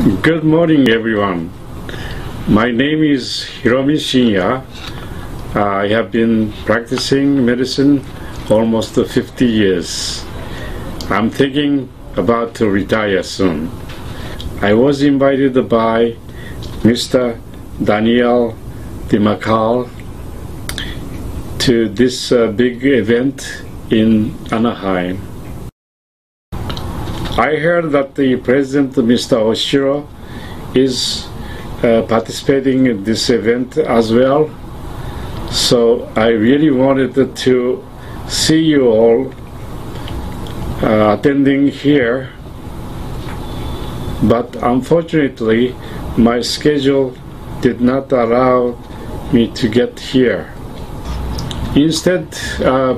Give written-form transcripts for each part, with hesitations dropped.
Good morning, everyone. My name is Hiromi Shinya. I have been practicing medicine almost 50 years. I'm thinking about to retire soon. I was invited by Mr. Daniel DeMaccal to this big event in Anaheim. I heard that the President, Mr. Oshiro, is participating in this event as well. So I really wanted to see you all attending here. But unfortunately, my schedule did not allow me to get here. Instead,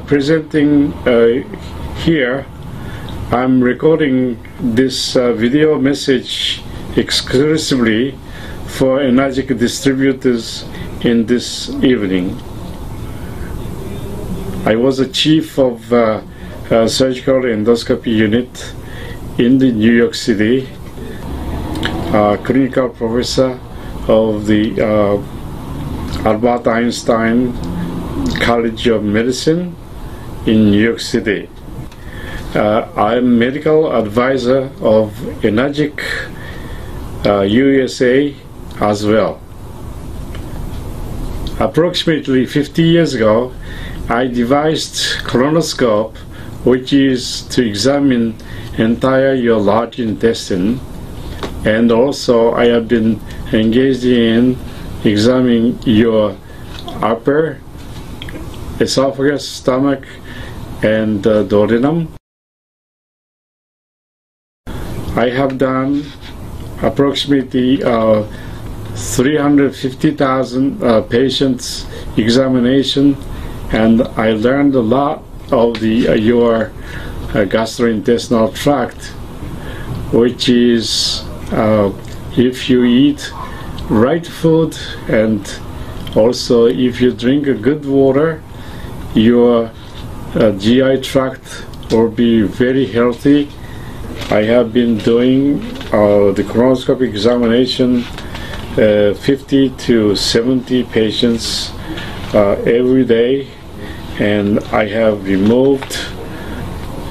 presenting here, I'm recording this video message exclusively for Enagic distributors in this evening. I was a chief of a surgical endoscopy unit in the New York City, clinical professor of the Albert Einstein College of Medicine in New York City. I'm medical advisor of Enagic USA as well. Approximately 50 years ago, I devised colonoscope, which is to examine entire your large intestine, and also I have been engaged in examining your upper esophagus, stomach, and duodenum. I have done approximately 350,000 patients examination, and I learned a lot of your gastrointestinal tract, which is if you eat right food and also if you drink good water, your GI tract will be very healthy. I have been doing the colonoscopic examination 50 to 70 patients every day, and I have removed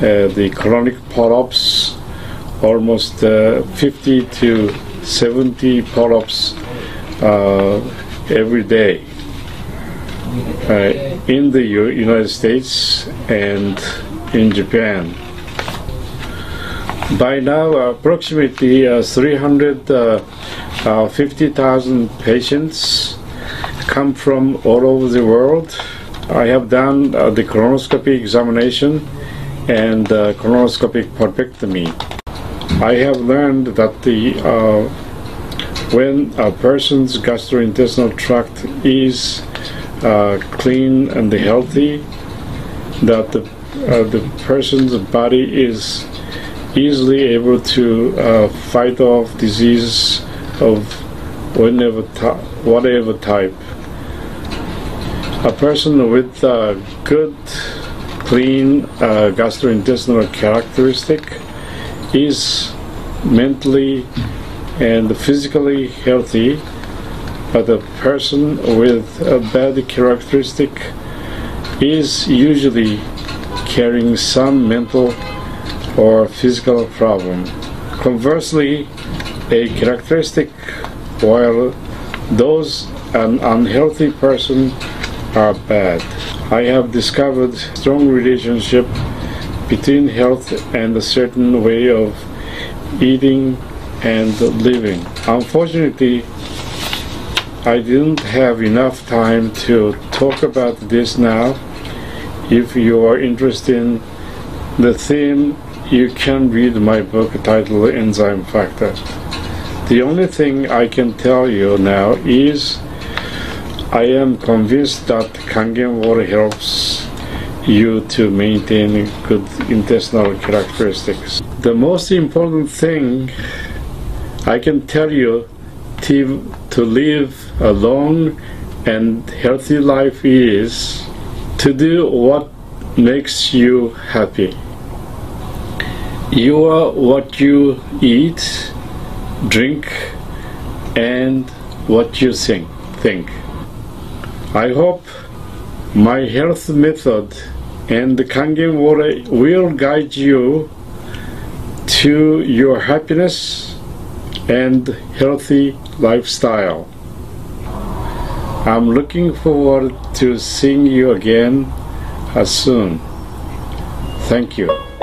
the colonic polyps, almost 50 to 70 polyps every day in the United States and in Japan. By now, approximately 350,000 patients come from all over the world. I have done the colonoscopy examination and colonoscopic pulpectomy. I have learned that when a person's gastrointestinal tract is clean and healthy, that the person's body is easily able to fight off disease of whatever type. A person with good, clean gastrointestinal characteristic is mentally and physically healthy, but a person with a bad characteristic is usually carrying some mental or physical problem. Conversely, a characteristic, while those an unhealthy person are bad. I have discovered strong relationship between health and a certain way of eating and living. Unfortunately, I didn't have enough time to talk about this now. If you are interested in the theme, you can read my book titled Enzyme Factor. The only thing I can tell you now is I am convinced that Kangen water helps you to maintain good intestinal characteristics. The most important thing I can tell you to live a long and healthy life is to do what makes you happy. You are what you eat, drink, and what you think. I hope my health method and the Kangen water will guide you to your happiness and healthy lifestyle. I'm looking forward to seeing you again soon. Thank you.